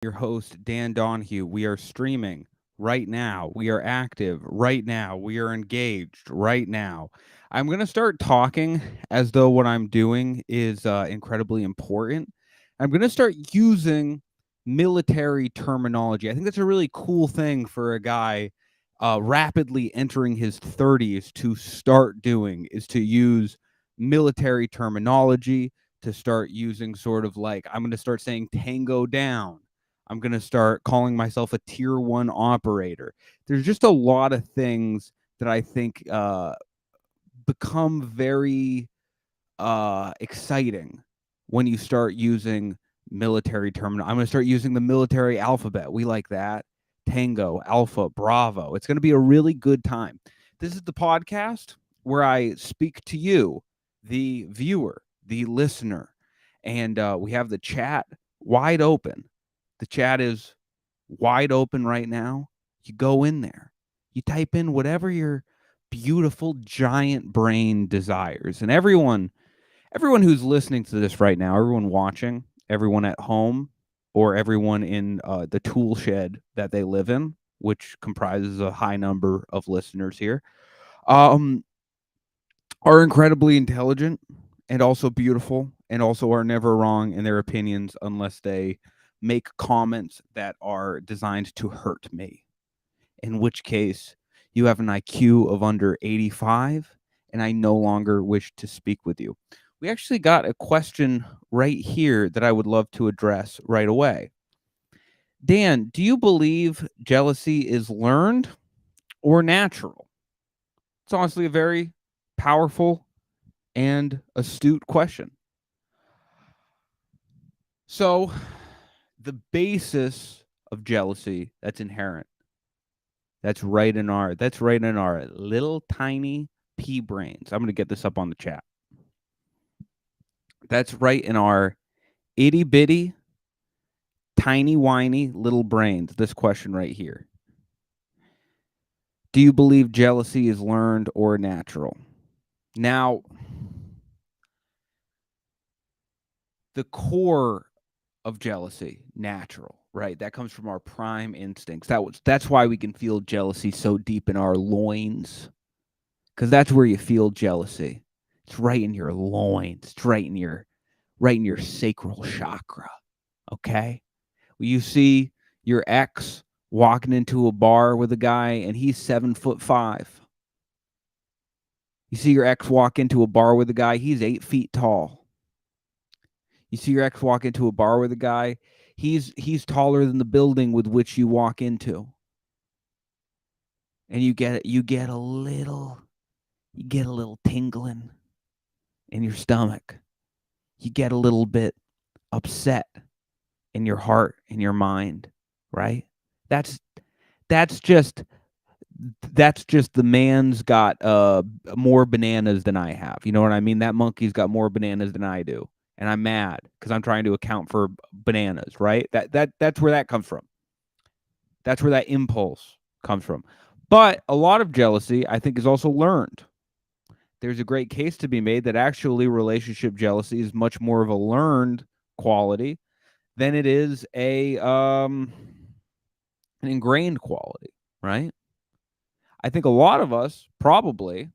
Your host, Dan Donahue. We are streaming right now. We are active right now. We are engaged right now. I'm going to start talking as though what I'm doing is incredibly important. I'm going to start using military terminology. I think that's a really cool thing for a guy rapidly entering his 30s to start doing, is to use military terminology, to start using sort of like, I'm going to start saying tango down. I'm going to start calling myself a tier one operator. There's just a lot of things that I think become very exciting when you start using military terminal. I'm going to start using the military alphabet. We like that. Tango, Alpha, Bravo. It's going to be a really good time. This is the podcast where I speak to you, the viewer, the listener, and we have the chat wide open. The chat is wide open right now. You go in there, you type in whatever your beautiful giant brain desires, and everyone who's listening to this right now, everyone watching, everyone at home, or everyone in the tool shed that they live in, which comprises a high number of listeners here, um, are incredibly intelligent and also beautiful and also are never wrong in their opinions unless they make comments that are designed to hurt me. In which case, you have an IQ of under 85, and I no longer wish to speak with you. We actually got a question right here that I would love to address right away. Dan, do you believe jealousy is learned or natural? It's honestly a very powerful and astute question. So, the basis of jealousy that's inherent, that's right in our little tiny pea brains. I'm going to get this up on the chat. That's right in our itty bitty, tiny whiny little brains. This question right here. Do you believe jealousy is learned or natural? Now, the core of jealousy, natural, right? That comes from our prime instincts. That's why we can feel jealousy so deep in our loins, because that's where you feel jealousy. It's right in your loins. It's right in your sacral chakra. Okay, you see your ex walking into a bar with a guy and he's 7'5". You see your ex walk into a bar with a guy, he's 8 feet tall. You see your ex walk into a bar with a guy, he's taller than the building with which you walk into. And you get a little tingling in your stomach. You get a little bit upset in your heart, in your mind, right? That's that's just that's just the man's got more bananas than I have. You know what I mean? That monkey's got more bananas than I do. And I'm mad because I'm trying to account for bananas, right? That's where that comes from. That's where that impulse comes from. But a lot of jealousy, I think, is also learned. There's a great case to be made that actually relationship jealousy is much more of a learned quality than it is an ingrained quality, right? I think a lot of us probably,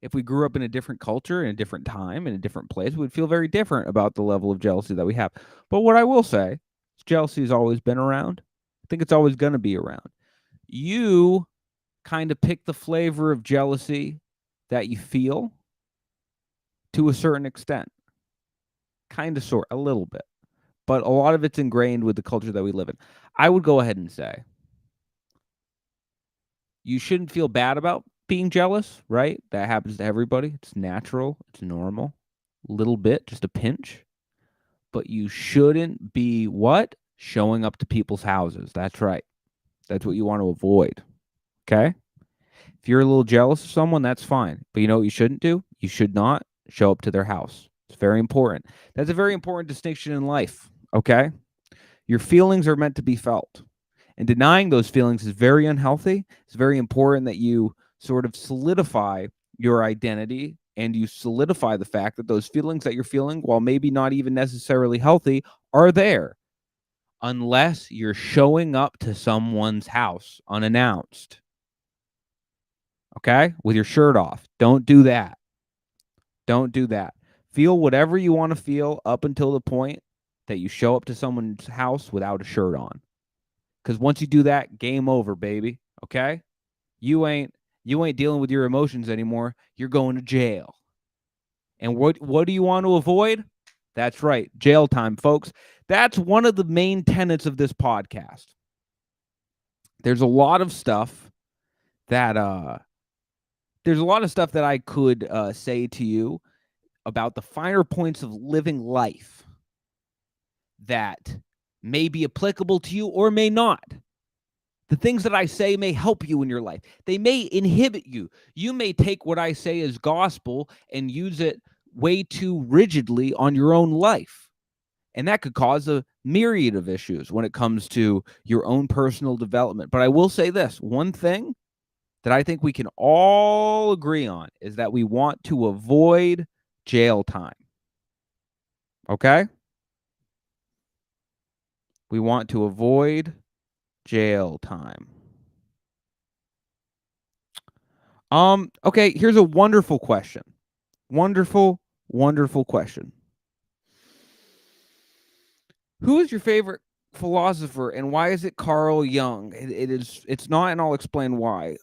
if we grew up in a different culture, in a different time, in a different place, would feel very different about the level of jealousy that we have. But what I will say is jealousy has always been around. I think it's always going to be around. You kind of pick the flavor of jealousy that you feel to a certain extent. Kind of, sort, a little bit. But a lot of it's ingrained with the culture that we live in. I would go ahead and say you shouldn't feel bad about being jealous, right? That happens to everybody. It's natural. It's normal. A little bit, just a pinch. But you shouldn't be what? Showing up to people's houses. That's right. That's what you want to avoid. Okay? If you're a little jealous of someone, that's fine. But you know what you shouldn't do? You should not show up to their house. It's very important. That's a very important distinction in life. Okay? Your feelings are meant to be felt. And denying those feelings is very unhealthy. It's very important that you sort of solidify your identity and you solidify the fact that those feelings that you're feeling, while maybe not even necessarily healthy, are there. unless you're showing up to someone's house unannounced. Okay? With your shirt off. Don't do that. Don't do that. Feel whatever you want to feel up until the point that you show up to someone's house without a shirt on. Because once you do that, game over, baby. Okay? You ain't dealing with your emotions anymore. You're going to jail. And what do you want to avoid? That's right, jail time, folks. That's one of the main tenets of this podcast. There's a lot of stuff that I could say to you about the finer points of living life that may be applicable to you or may not. The things that I say may help you in your life. They may inhibit you. You may take what I say as gospel and use it way too rigidly on your own life. And that could cause a myriad of issues when it comes to your own personal development. But I will say this, one thing that I think we can all agree on is that we want to avoid jail time. Okay? We want to avoid jail time. Okay, here's a wonderful question. Wonderful question. Who is your favorite philosopher and why is it Carl Jung? It's not, and I'll explain why.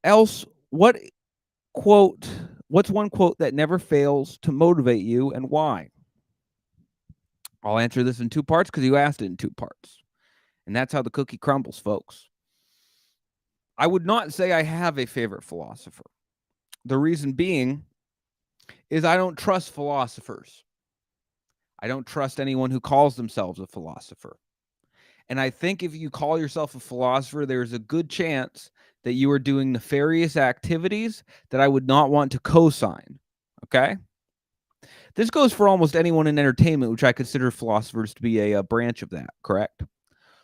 Else, what's one quote that never fails to motivate you and why? I'll answer this in two parts because you asked it in two parts. And that's how the cookie crumbles, folks. I would not say I have a favorite philosopher. The reason being is I don't trust philosophers. I don't trust anyone who calls themselves a philosopher. And I think if you call yourself a philosopher, there's a good chance that you are doing nefarious activities that I would not want to co-sign. Okay? This goes for almost anyone in entertainment, which I consider philosophers to be a branch of that, correct?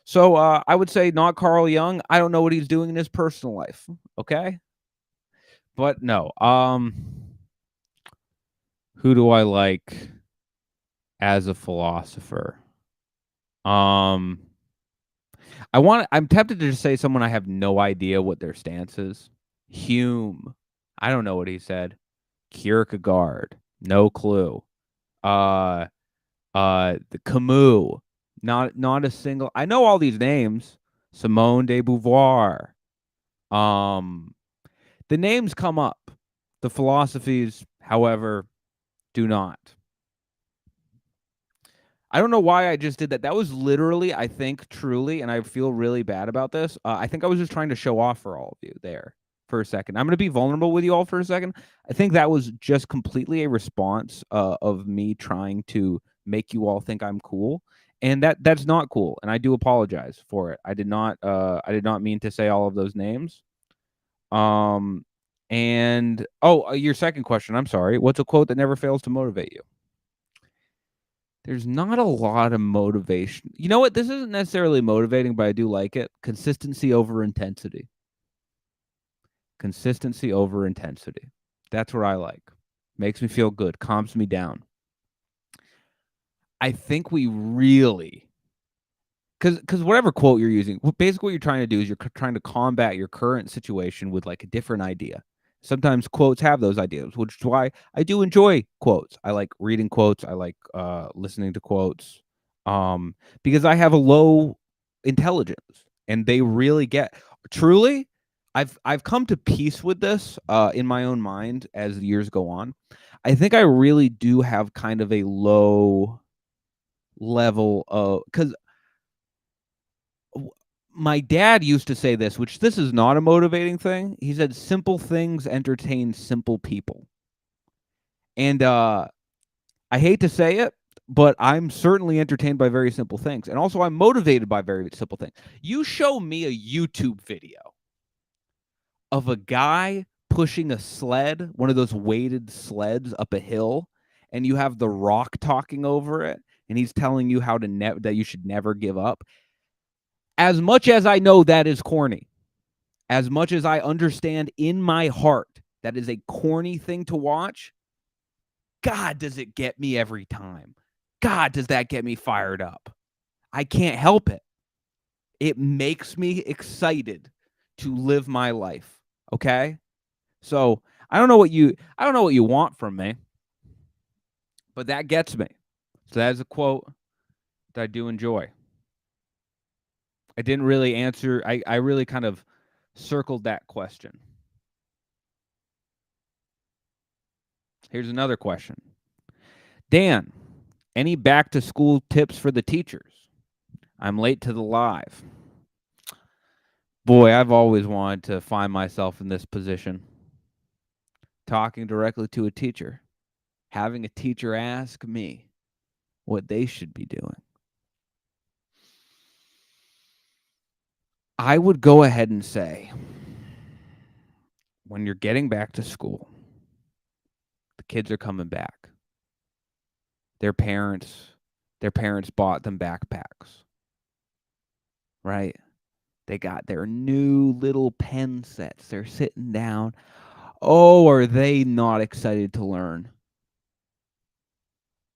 So I would say not Carl Jung. I don't know what he's doing in his personal life. Okay? But no. Who do I like as a philosopher? I'm tempted to just say someone I have no idea what their stance is. Hume. I don't know what he said. Kierkegaard. No clue. The Camus. Not a single. I know all these names. Simone de Beauvoir. The names come up. The philosophies, however, do not. I don't know why I just did that. That was literally, I think, truly, and I feel really bad about this. I think I was just trying to show off for all of you there for a second. I'm going to be vulnerable with you all for a second. I think that was just completely a response of me trying to make you all think I'm cool, and that's not cool. And I do apologize for it. I did not mean to say all of those names. And your second question. I'm sorry. What's a quote that never fails to motivate you? There's not a lot of motivation. You know what? This isn't necessarily motivating, but I do like it. Consistency over intensity. Consistency over intensity. That's what I like. Makes me feel good. Calms me down. I think we really... Because whatever quote you're using, basically what you're trying to do is you're trying to combat your current situation with like a different idea. Sometimes quotes have those ideas, which is why I do enjoy quotes. I like reading quotes. I like listening to quotes because I have a low intelligence and they really get truly. I've come to peace with this in my own mind as the years go on. I think I really do have kind of a low level of, because my dad used to say this, which this is not a motivating thing. He said, simple things entertain simple people. And I hate to say it, but I'm certainly entertained by very simple things. And also I'm motivated by very simple things. You show me a YouTube video of a guy pushing a sled, one of those weighted sleds up a hill, and you have The Rock talking over it, and he's telling you how to that you should never give up. As much as I know that is corny, as much as I understand in my heart that is a corny thing to watch, God, does it get me every time. God, does that get me fired up. I can't help it. It makes me excited to live my life. Okay? So, I don't know what you want from me, but that gets me. So that is a quote that I do enjoy. I didn't really answer. I really kind of circled that question. Here's another question. Dan, any back to school tips for the teachers? I'm late to the live. Boy, I've always wanted to find myself in this position. Talking directly to a teacher. Having a teacher ask me what they should be doing. I would go ahead and say, when you're getting back to school, the kids are coming back. Their parents bought them backpacks. Right? They got their new little pen sets. They're sitting down. Oh, are they not excited to learn?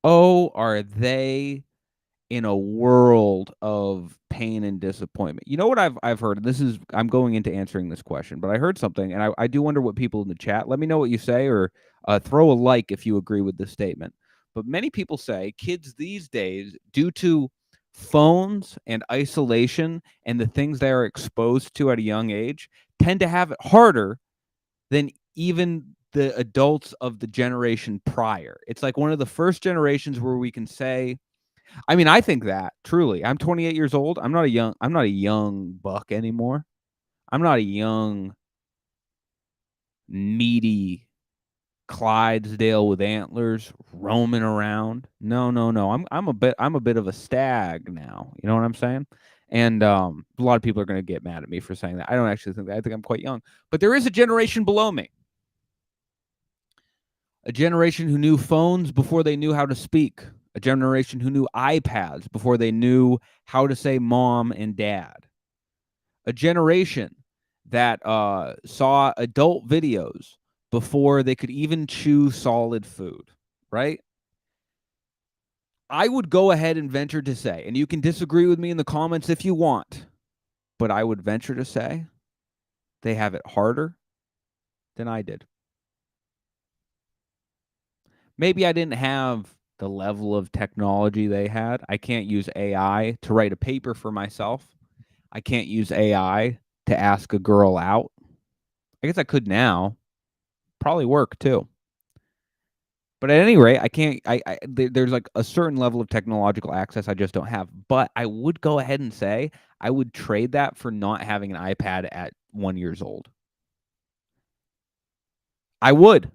Oh, are they in a world of pain and disappointment? You know what I've heard? I'm going into answering this question, but I heard something, and I do wonder what people in the chat. Let me know what you say, or throw a like if you agree with this statement. But many people say kids these days, due to phones and isolation and the things they are exposed to at a young age, tend to have it harder than even the adults of the generation prior. It's like one of the first generations where we can say, I mean, I think that truly. I'm 28 years old. I'm not a young buck anymore. I'm not a young meaty Clydesdale with antlers roaming around. No, no, no. I'm a bit of a stag now. You know what I'm saying? And a lot of people are going to get mad at me for saying that. I don't actually think that. I think I'm quite young. But there is a generation below me. A generation who knew phones before they knew how to speak. A generation who knew iPads before they knew how to say mom and dad. A generation that saw adult videos before they could even chew solid food, right? I would go ahead and venture to say, and you can disagree with me in the comments if you want, but I would venture to say they have it harder than I did. Maybe I didn't have the level of technology they had. I can't use AI to write a paper for myself. I can't use AI to ask a girl out. I guess I could now. Probably work too. But at any rate, I can't. There's like a certain level of technological access I just don't have. But I would go ahead and say I would trade that for not having an iPad at 1 year old. I would.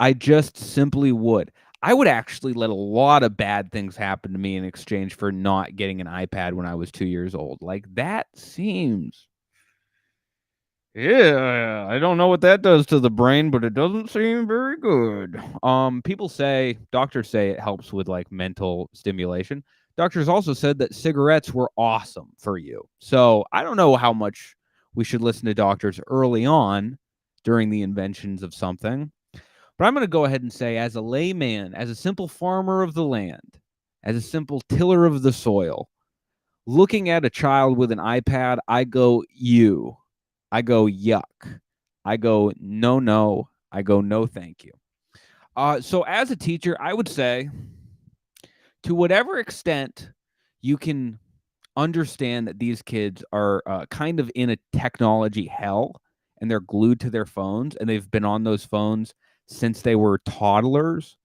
I just simply would. I would actually let a lot of bad things happen to me in exchange for not getting an iPad when I was 2 years old. Like, that seems, yeah, I don't know what that does to the brain, but it doesn't seem very good. Doctors say it helps with like mental stimulation. Doctors also said that cigarettes were awesome for you. So I don't know how much we should listen to doctors early on during the inventions of something. But I'm going to go ahead and say, as a layman, as a simple farmer of the land, as a simple tiller of the soil, looking at a child with an iPad, I go, you. I go, yuck. I go, no, no. I go, no, thank you. So as a teacher, I would say, to whatever extent you can understand that these kids are kind of in a technology hell and they're glued to their phones and they've been on those phones since they were toddlers,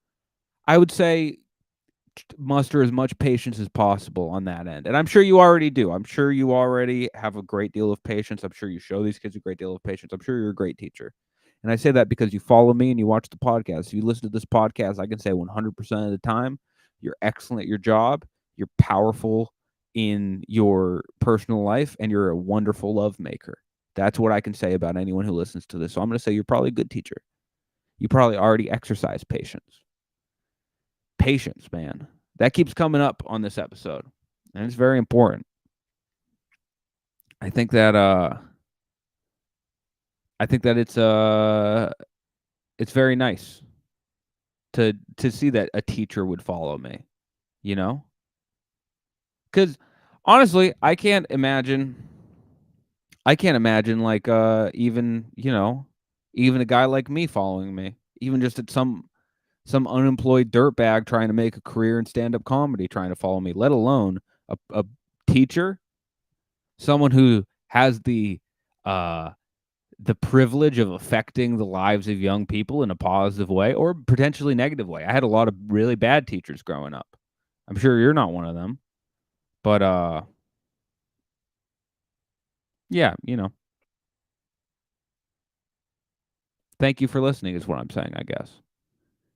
I would say muster as much patience as possible on that end. And I'm sure you already do. I'm sure you already have a great deal of patience. I'm sure you show these kids a great deal of patience. I'm sure you're a great teacher. And I say that because you follow me and you watch the podcast. If you listen to this podcast, I can say 100% of the time, you're excellent at your job. You're powerful in your personal life and you're a wonderful love maker. That's what I can say about anyone who listens to this. So I'm going to say you're probably a good teacher. You probably already exercise patience. Patience, man. That keeps coming up on this episode. And it's very important. I think that it's very nice to see that a teacher would follow me, you know? Because honestly, I can't imagine like even, even a guy like me following me. Even just at some unemployed dirtbag trying to make a career in stand-up comedy trying to follow me, let alone a teacher, someone who has the privilege of affecting the lives of young people in a positive way or potentially negative way. I had a lot of really bad teachers growing up. I'm sure you're not one of them. But yeah, thank you for listening is what I'm saying, I guess.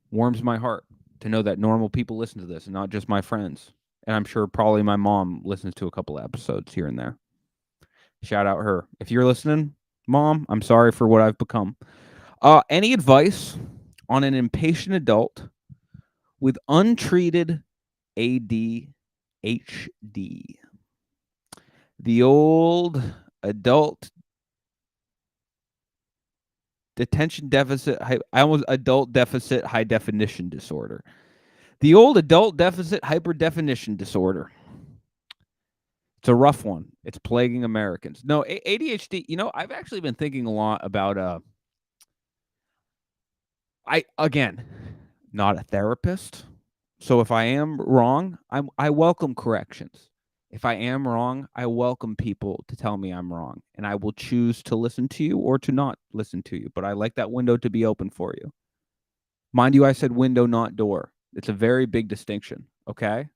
Warms my heart to know that normal people listen to this and not just my friends. And I'm sure probably my mom listens to a couple of episodes here and there. Shout out her. If you're listening, Mom, I'm sorry for what I've become. Any advice on an impatient adult with untreated ADHD? The old adult attention deficit, adult deficit high definition disorder. The old adult deficit hyper definition disorder. It's a rough one. It's plaguing Americans. No, ADHD, I've actually been thinking a lot about again, not a therapist. So if I am wrong, I welcome corrections. If I am wrong, I welcome people to tell me I'm wrong, and I will choose to listen to you or to not listen to you, but I like that window to be open for you. Mind you, I said window, not door. It's a very big distinction, okay?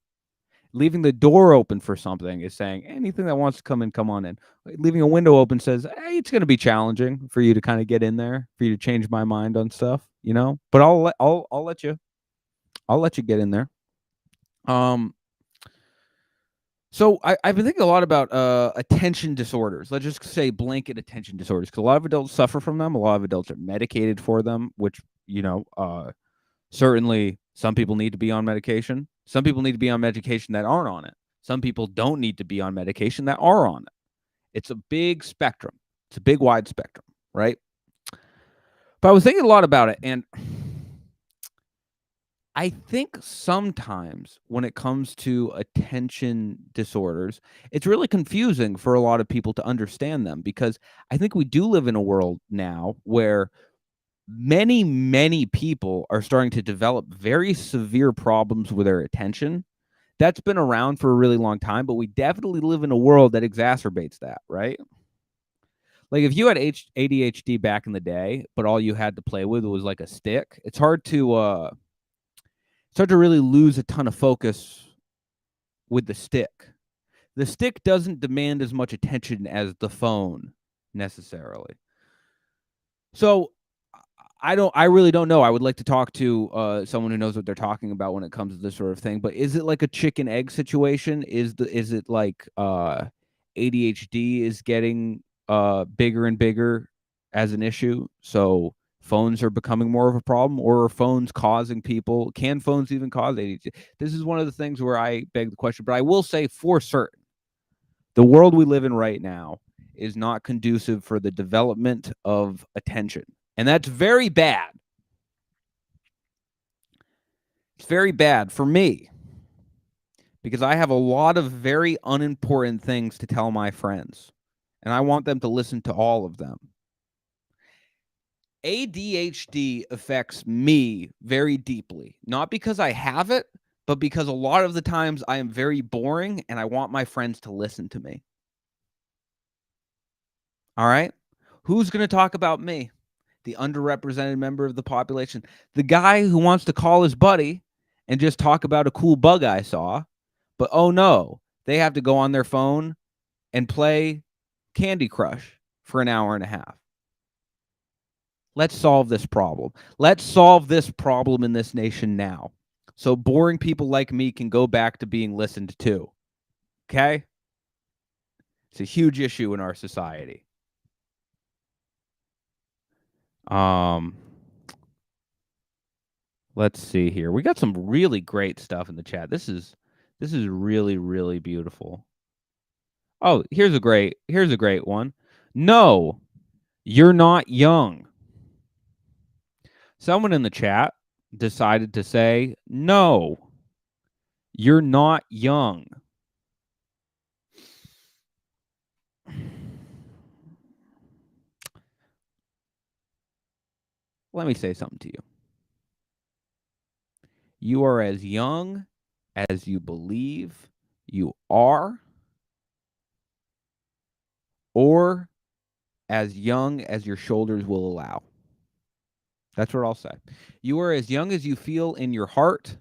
Leaving the door open for something is saying anything that wants to come in, come on in. Leaving a window open says, hey, it's going to be challenging for you to kind of get in there, for you to change my mind on stuff, But I'll let you get in there. So I've been thinking a lot about attention disorders. Let's just say blanket attention disorders, because a lot of adults suffer from them. A lot of adults are medicated for them, which certainly some people need to be on medication. Some people need to be on medication that aren't on it. Some people don't need to be on medication that are on it. It's a big spectrum. It's a big wide spectrum, right? But I was thinking a lot about it, and I think sometimes when it comes to attention disorders, it's really confusing for a lot of people to understand them, because I think we do live in a world now where many, many people are starting to develop very severe problems with their attention. That's been around for a really long time, but we definitely live in a world that exacerbates that, right? Like if you had ADHD back in the day, but all you had to play with was like a stick, it's hard to really lose a ton of focus with the stick. The stick doesn't demand as much attention as the phone necessarily. So I really don't know. I would like to talk to someone who knows what they're talking about when it comes to this sort of thing. But is it like a chicken egg situation? Is it like ADHD is getting bigger and bigger as an issue? So phones are becoming more of a problem, or are phones causing people? Can phones even cause ADHD? This is one of the things where I beg the question. But I will say for certain, the world we live in right now is not conducive for the development of attention. And that's very bad. It's very bad for me, because I have a lot of very unimportant things to tell my friends, and I want them to listen to all of them. ADHD affects me very deeply, not because I have it, but because a lot of the times I am very boring and I want my friends to listen to me. All right? Who's going to talk about me? The underrepresented member of the population. The guy who wants to call his buddy and just talk about a cool bug I saw, but oh no, they have to go on their phone and play Candy Crush for an hour and a half. Let's solve this problem. Let's solve this problem in this nation now, so boring people like me can go back to being listened to. Okay? It's a huge issue in our society. Let's see here. We got some really great stuff in the chat. This is really, really beautiful. Oh, here's a great one. No, you're not young. Someone in the chat decided to say, no, you're not young. Let me say something to you. You are as young as you believe you are, or as young as your shoulders will allow. That's what I'll say. You are as young as you feel in your heart,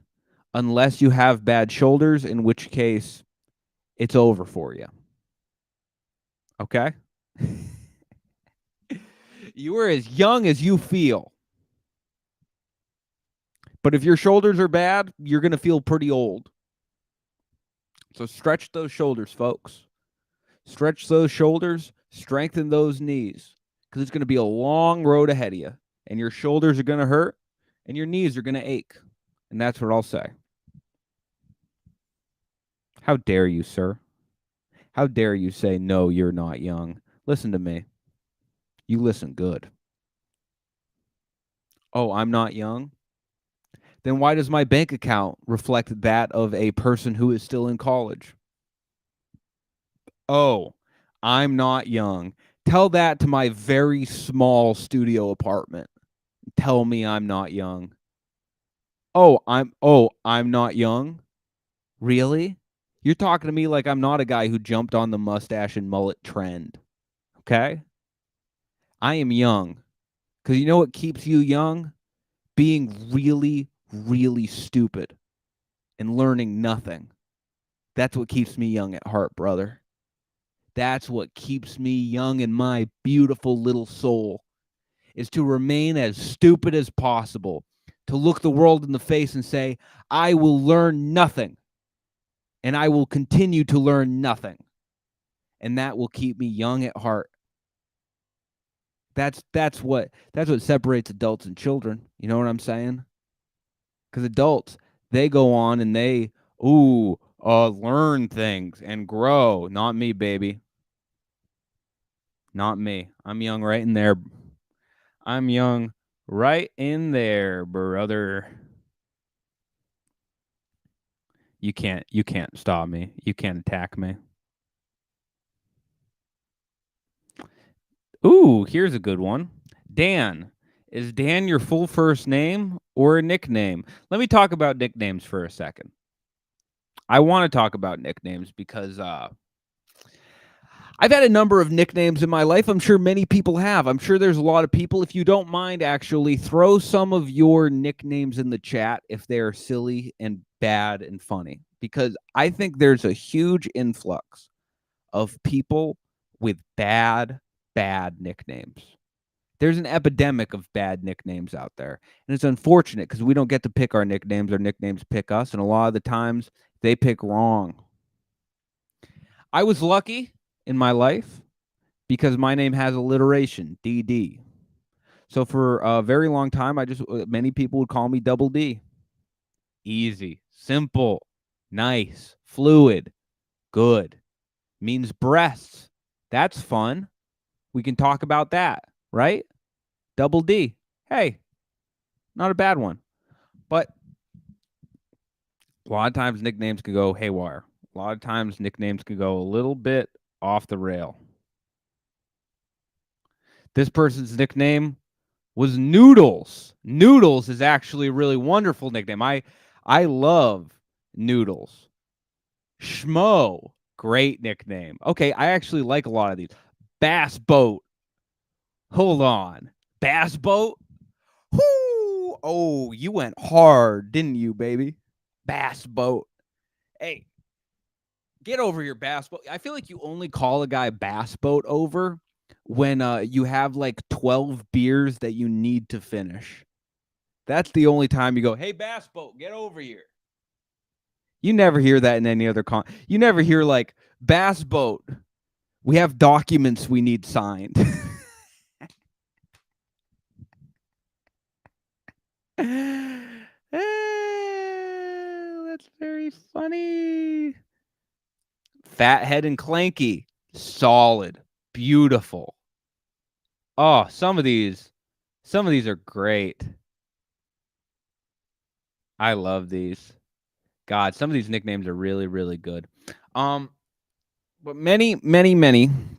unless you have bad shoulders, in which case it's over for you. Okay? You are as young as you feel. But if your shoulders are bad, you're going to feel pretty old. So stretch those shoulders, folks. Stretch those shoulders, strengthen those knees, because it's going to be a long road ahead of you. And your shoulders are going to hurt, and your knees are going to ache. And that's what I'll say. How dare you, sir? How dare you say, no, you're not young? Listen to me. You listen good. Oh, I'm not young? Then why does my bank account reflect that of a person who is still in college? Oh, I'm not young. Tell that to my very small studio apartment. Tell me I'm not young. I'm not young? Really? You're talking to me like I'm not a guy who jumped on the mustache and mullet trend. Okay? I am young. Because you know what keeps you young? Being really, really stupid and learning nothing. That's what keeps me young at heart, brother. That's what keeps me young in my beautiful little soul, is to remain as stupid as possible, to look the world in the face and say, I will learn nothing, and I will continue to learn nothing. And that will keep me young at heart. That's what separates adults and children. You know what I'm saying? Because adults, they go on and they learn things and grow. Not me, baby. Not me. I'm young right in there. I'm young right in there, brother. You can't stop me. You can't attack me. Ooh, here's a good one. Dan. Is Dan your full first name or a nickname? Let me talk about nicknames for a second. I want to talk about nicknames because I've had a number of nicknames in my life. I'm sure many people have. I'm sure there's a lot of people. If you don't mind, actually, throw some of your nicknames in the chat if they're silly and bad and funny, because I think there's a huge influx of people with bad nicknames. There's an epidemic of bad nicknames out there. And it's unfortunate because we don't get to pick our nicknames. Our nicknames pick us. And a lot of the times they pick wrong. I was lucky in my life because my name has alliteration, DD. So for a very long time, many people would call me Double D. Easy, simple, nice, fluid, good. Means breasts. That's fun. We can talk about that, right? Double D. Hey, not a bad one. But a lot of times nicknames can go haywire. A lot of times nicknames can go a little bit off the rail. This person's nickname was Noodles. Noodles is actually a really wonderful nickname. I love Noodles. Schmo, great nickname. Okay, I actually like a lot of these. Bass Boat. Hold on. Bass Boat? Whoo! Oh, you went hard, didn't you, baby? Bass Boat. Hey, get over your Bass Boat. I feel like you only call a guy Bass Boat over when you have like 12 beers that you need to finish. That's the only time you go, hey, Bass Boat, get over here. You never hear that in any other you never hear like, Bass Boat, we have documents we need signed. That's very funny. Fathead and Klanky, solid, beautiful. Oh, some of these are great. I love these. God, some of these nicknames are really, really good. But many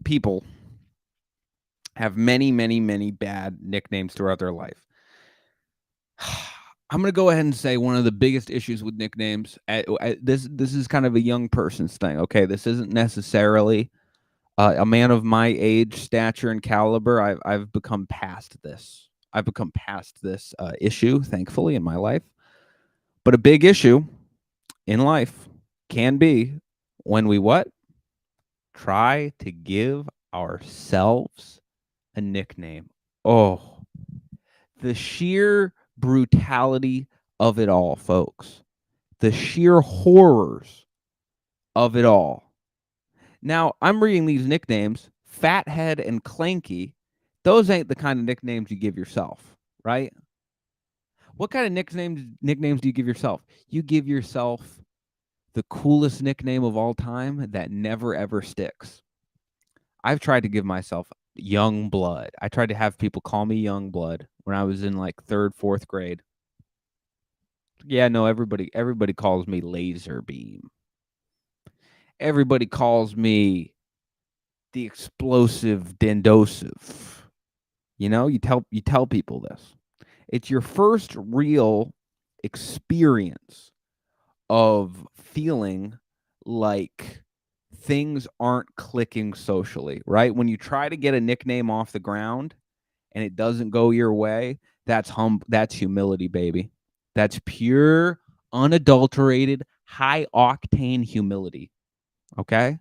people have many bad nicknames throughout their life. I'm going to go ahead and say one of the biggest issues with nicknames. This is kind of a young person's thing. Okay, this isn't necessarily a man of my age, stature, and caliber. I've become past this. I've become past this issue, thankfully, in my life. But a big issue in life can be when we what? Try to give ourselves a nickname. Oh, the sheer brutality of it all, folks. The sheer horrors of it all. Now, I'm reading these nicknames, Fathead and Klanky. Those ain't the kind of nicknames you give yourself, right? What kind of nicknames do you give yourself? You give yourself the coolest nickname of all time that never ever sticks. I've tried to give myself Young Blood. I tried to have people call me Young Blood when I was in like 3rd, 4th grade. Yeah, no, everybody calls me Laser Beam. Everybody calls me the Explosive Dendosive. You know, you tell people this. It's your first real experience of feeling like things aren't clicking socially, right? When you try to get a nickname off the ground and it doesn't go your way, that's humility, baby. That's pure, unadulterated, high octane humility. Okay?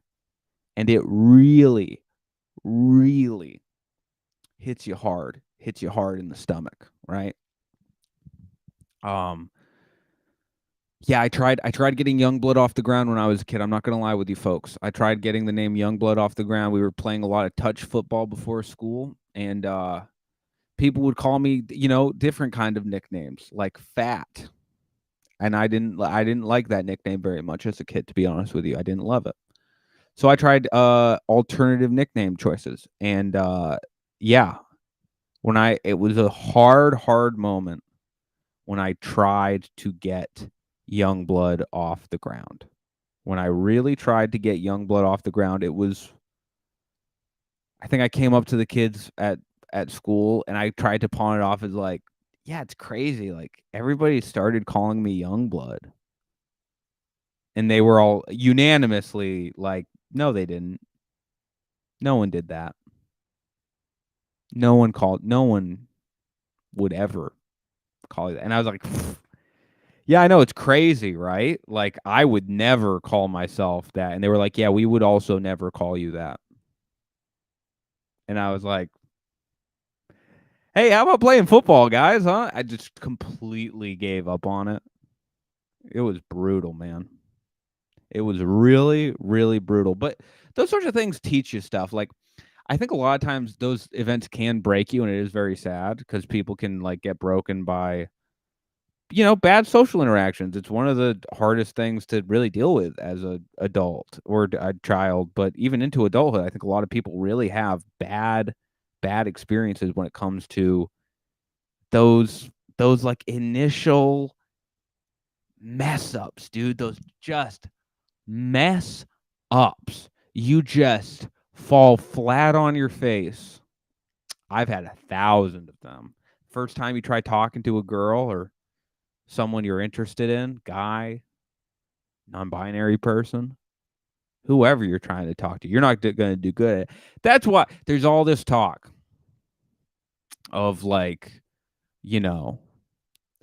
And it really, really hits you hard in the stomach, right? Yeah, I tried getting Youngblood off the ground when I was a kid. I'm not going to lie with you folks. I tried getting the name Youngblood off the ground. We were playing a lot of touch football before school, and people would call me, different kind of nicknames like Fat. And I didn't like that nickname very much as a kid, to be honest with you. I didn't love it. So I tried alternative nickname choices, and yeah, it was a hard moment when I tried to get Youngblood off the ground. When I really tried to get Youngblood off the ground, I think I came up to the kids at school and I tried to pawn it off as like, yeah, it's crazy. Like everybody started calling me Youngblood. And they were all unanimously like, no, they didn't. No one did that. No one would ever call you that. And I was like, yeah, I know it's crazy, right? Like I would never call myself that. And they were like, yeah, we would also never call you that. And I was like, hey, how about playing football, guys? Huh? I just completely gave up on it. It was brutal, man. It was really, really brutal. But those sorts of things teach you stuff. Like, I think a lot of times those events can break you, and it is very sad because people can like get broken by, bad social interactions. It's one of the hardest things to really deal with as a adult or a child. But even into adulthood, I think a lot of people really have bad experiences when it comes to those like initial mess ups, dude. Those just mess ups. You just fall flat on your face. I've had 1,000 of them. First time you try talking to a girl or someone you're interested in, guy, non-binary person, whoever you're trying to talk to, you're not going to do good at it. That's why there's all this talk of like,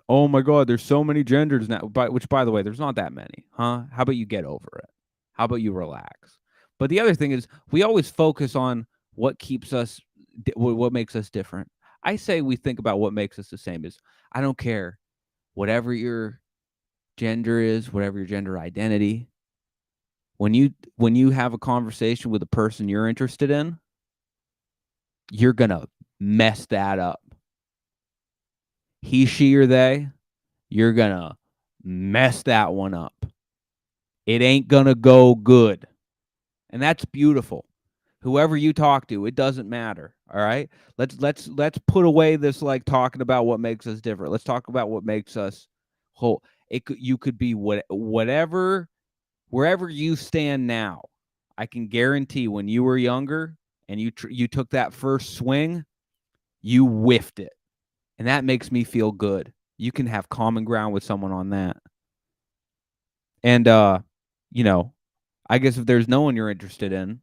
oh my God, there's so many genders now. Which, by the way, there's not that many, huh? How about you get over it? How about you relax? But the other thing is, we always focus on what keeps us, what makes us different. I say we think about what makes us the same. Is I don't care, whatever your gender is, whatever your gender identity. When you have a conversation with a person you're interested in, you're gonna mess that up. He, she, or they, you're gonna mess that one up. It ain't gonna go good. And that's beautiful. Whoever you talk to, it doesn't matter. All right. Let's put away this like talking about what makes us different. Let's talk about what makes us whole. You could be whatever, wherever you stand now. I can guarantee when you were younger and you took that first swing, you whiffed it. And that makes me feel good. you can have common ground with someone on that. And you know, I guess if there's no one you're interested in,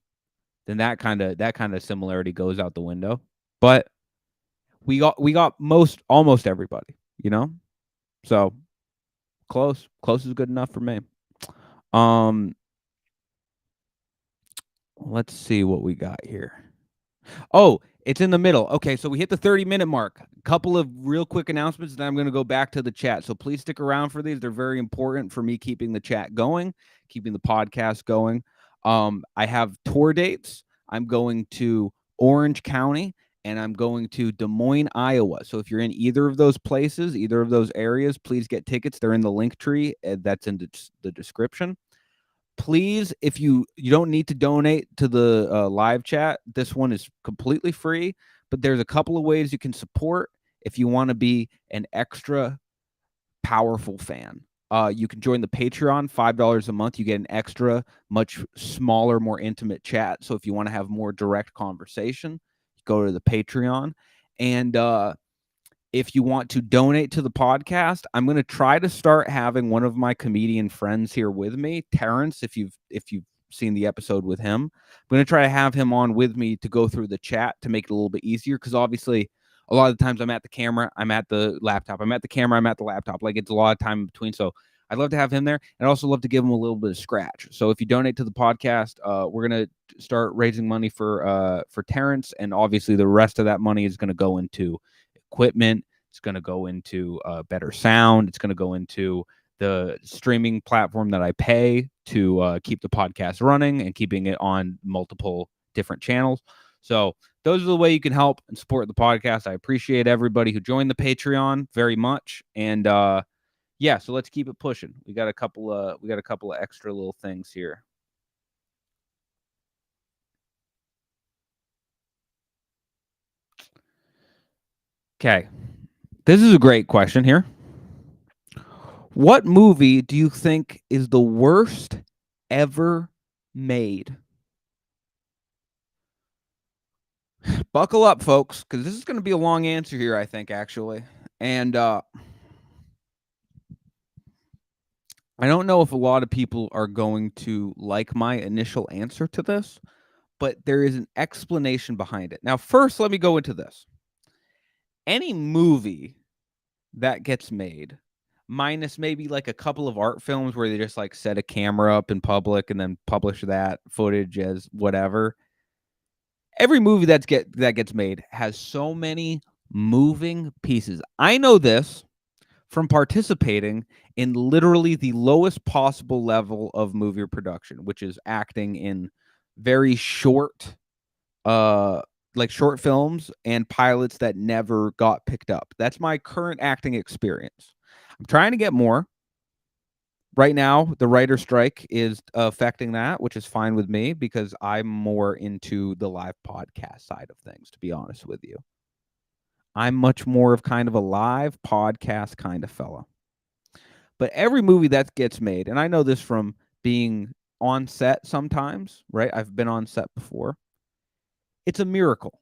then that kind of similarity goes out the window. But we got almost everybody, you know? So close is good enough for me. Let's see what we got here. Oh, it's in the middle. Okay, so we hit the 30-minute mark. A couple of real quick announcements, then I'm going to go back to the chat. So please stick around for these. They're very important for me keeping the chat going, keeping the podcast going. I have tour dates. I'm going to Orange County and I'm going to Des Moines, Iowa. So if you're in either of those places, either of those areas, please get tickets. They're in the link tree. That's in the description. Please, if you don't need to donate to the live chat, this one is completely free, but there's a couple of ways you can support if you want to be an extra powerful fan. You can join the Patreon, $5 a month. You get an extra, much smaller, more intimate chat. So if you want to have more direct conversation, go to the Patreon. And if you want to donate to the podcast, I'm going to try to start having one of my comedian friends here with me, Terrence. If you've seen the episode with him, I'm going to try to have him on with me to go through the chat to make it a little bit easier. Because obviously, a lot of the times I'm at the camera, I'm at the laptop, I'm at the camera, I'm at the laptop. Like it's a lot of time in between. So I'd love to have him there, and I'd also love to give him a little bit of scratch. So if you donate to the podcast, we're going to start raising money for Terrence, and obviously the rest of that money is going to go into equipment. It's going to go into better sound. It's going to go into the streaming platform that I pay to keep the podcast running and keeping it on multiple different channels. So those are the way you can help and support the podcast. I appreciate everybody who joined the Patreon very much. And yeah, so let's keep it pushing. We got a couple of extra little things here. Okay. This is a great question here. What movie do you think is the worst ever made? Buckle up, folks, because this is going to be a long answer here, I think, actually. And I don't know if a lot of people are going to like my initial answer to this, but there is an explanation behind it. Now, first, let me go into this. Any movie that gets made, minus maybe like a couple of art films where they just like set a camera up in public and then publish that footage as whatever. Every movie that gets made has so many moving pieces. I know this from participating in literally the lowest possible level of movie production, which is acting in very short short films and pilots that never got picked up. That's my current acting experience. I'm trying to get more. Right now, the writer strike is affecting that, which is fine with me because I'm more into the live podcast side of things, to be honest with you. I'm much more of kind of a live podcast kind of fella. But every movie that gets made, and I know this from being on set sometimes, right? I've been on set before. It's a miracle.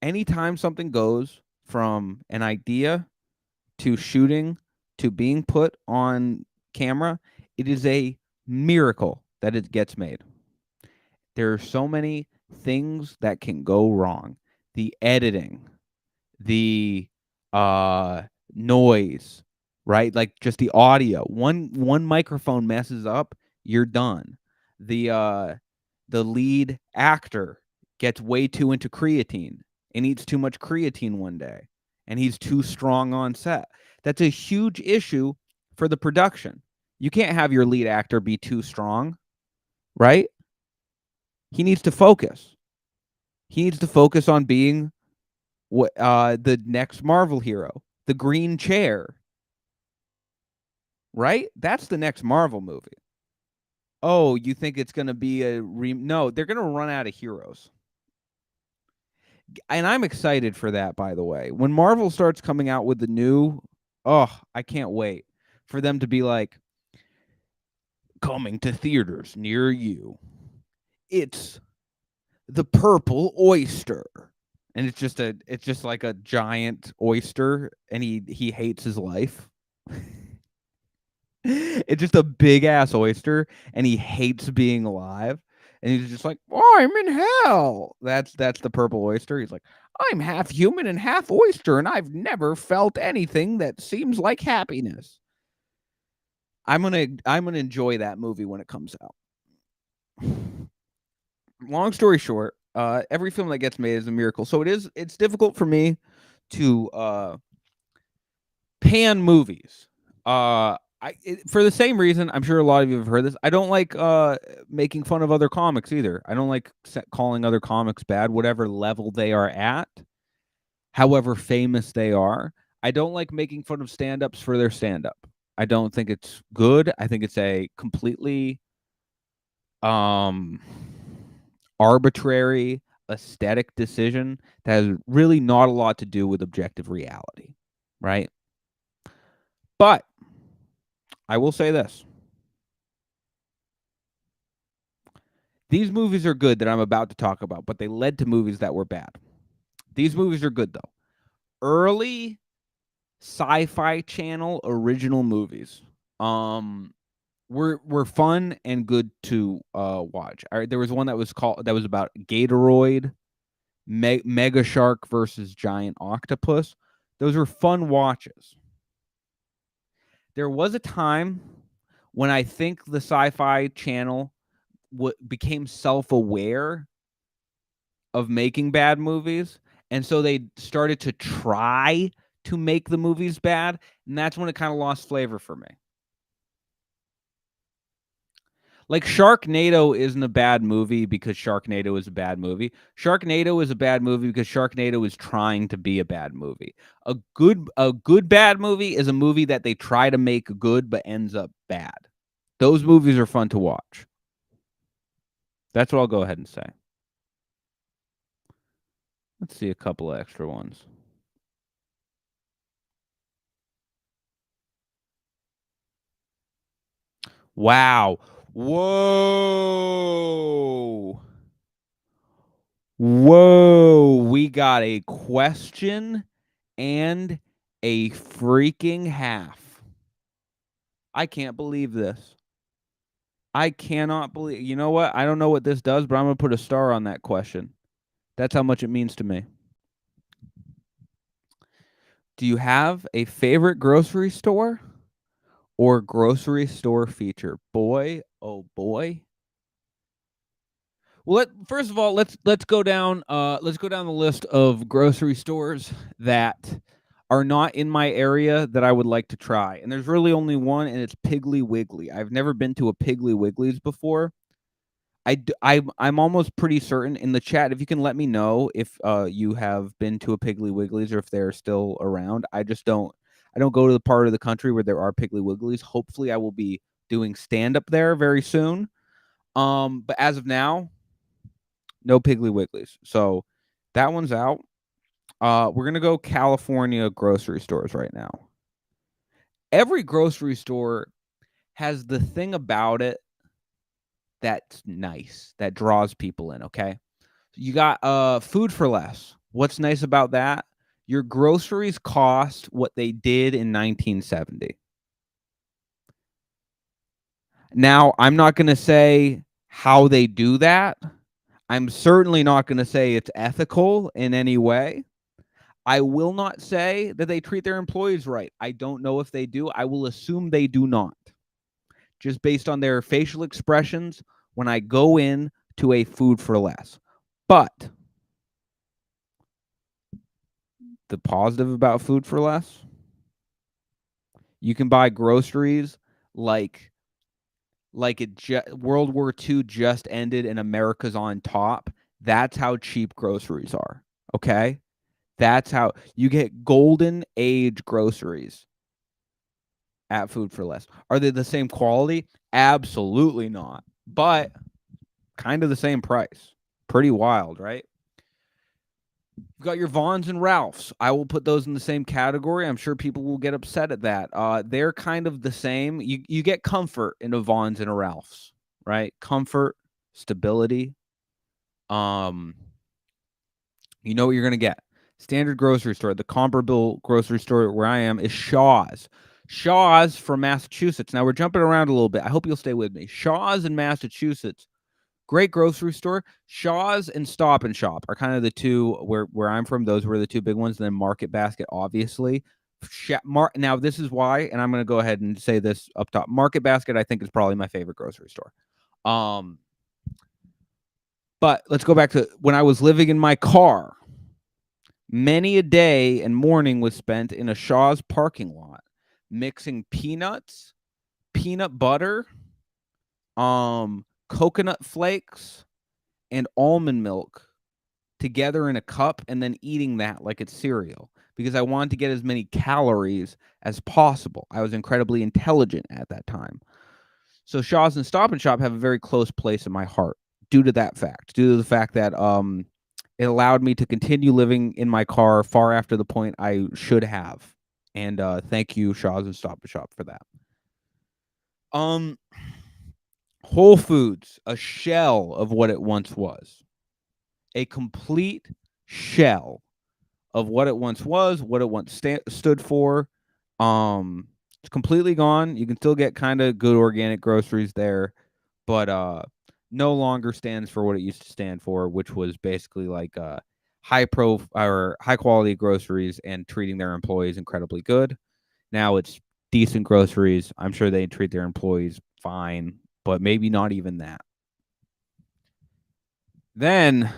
Anytime something goes from an idea to shooting to being put on camera, it is a miracle that it gets made. There are so many things that can go wrong. The editing, the noise, right? Like just the audio. One microphone messes up, you're done. The lead actor gets way too into creatine and eats too much creatine one day, and he's too strong on set. That's a huge issue for the production. You can't have your lead actor be too strong, right? He needs to focus. He needs to focus on being the next Marvel hero, the Green Chair, right? That's the next Marvel movie. Oh, you think it's going to be no, they're going to run out of heroes. And I'm excited for that, by the way. When Marvel starts coming out with the new, I can't wait for them to be like, coming to theaters near you. It's the Purple Oyster. and it's just like a giant oyster, and he hates his life. It's just a big ass oyster, and he hates being alive. And he's just like, "Oh, I'm in hell." That's the purple oyster. He's like, "I'm half human and half oyster, and I've never felt anything that seems like happiness." I'm gonna enjoy that movie when it comes out. Long story short, every film that gets made is a miracle. So it's difficult for me to pan movies. For the same reason, I'm sure a lot of you have heard this. I don't like making fun of other comics either. I don't like calling other comics bad, whatever level they are at, however famous they are. I don't like making fun of stand-ups for their stand-up. I don't think it's good. I think it's a completely arbitrary aesthetic decision that has really not a lot to do with objective reality, right? But I will say this. These movies are good that I'm about to talk about, but they led to movies that were bad. These movies are good though. Early Sci-Fi Channel original movies were fun and good to watch. All right, there was one that was about Gatoroid, Mega Shark versus Giant Octopus. Those were fun watches. There was a time when I think the Sci-Fi Channel became self-aware of making bad movies, and so they started to try to make the movies bad, and that's when it kind of lost flavor for me. Like Sharknado isn't a bad movie because Sharknado is a bad movie. Sharknado is a bad movie because Sharknado is trying to be a bad movie. A good bad movie is a movie that they try to make good but ends up bad. Those movies are fun to watch. That's what I'll go ahead and say. Let's see a couple of extra ones. Wow. Whoa. Whoa. We got a question and a freaking half. I can't believe this. I cannot believe. You know what? I don't know what this does, but I'm going to put a star on that question. That's how much it means to me. Do you have a favorite grocery store or grocery store feature? Boy, oh boy. Well, first of all, let's go down the list of grocery stores that are not in my area that I would like to try. And there's really only one, and it's Piggly Wiggly. I've never been to a Piggly Wiggly's before. I'm almost pretty certain in the chat, if you can let me know if you have been to a Piggly Wiggly's or if they're still around. I don't go to the part of the country where there are Piggly Wiggly's. Hopefully I will be doing stand up there very soon. But as of now, no Piggly Wigglies. So that one's out. We're gonna go California grocery stores right now. Every grocery store has the thing about it that's nice, that draws people in, okay? You got food for less. What's nice about that? Your groceries cost what they did in 1970. Now, I'm not going to say how they do that. I'm certainly not going to say it's ethical in any way. I will not say that they treat their employees right. I don't know if they do. I will assume they do not. Just based on their facial expressions when I go in to a food for less. But the positive about food for less, you can buy groceries like World War II just ended and America's on top. That's how cheap groceries are. Okay? That's how you get golden age groceries at Food for Less. Are they the same quality? Absolutely not. But kind of the same price. Pretty wild, right? You've got your Vons and Ralphs. I will put those in the same category. I'm sure people will get upset at that. They're kind of the same. You get comfort in a Vons and a Ralphs, right? Comfort, stability. You know what you're going to get. Standard grocery store. The comparable grocery store where I am is Shaw's. Shaw's from Massachusetts. Now, we're jumping around a little bit. I hope you'll stay with me. Shaw's in Massachusetts. Great grocery store. Shaw's and Stop and Shop are kind of the two where I'm from. Those were the two big ones. And then Market Basket, obviously. Now, this is why, and I'm going to go ahead and say this up top. Market Basket, I think, is probably my favorite grocery store. But let's go back to when I was living in my car. Many a day and morning was spent in a Shaw's parking lot, mixing peanuts, peanut butter, coconut flakes, and almond milk together in a cup and then eating that like it's cereal because I wanted to get as many calories as possible. I was incredibly intelligent at that time. So Shaw's and Stop and Shop have a very close place in my heart due to that fact, due to the fact that it allowed me to continue living in my car far after the point I should have. And thank you, Shaw's and Stop and Shop, for that. Whole Foods, a shell of what it once was. A complete shell of what it once was, what it once stood for. It's completely gone. You can still get kind of good organic groceries there, but no longer stands for what it used to stand for, which was basically like high quality groceries and treating their employees incredibly good. Now it's decent groceries. I'm sure they treat their employees fine, but maybe not even that. Then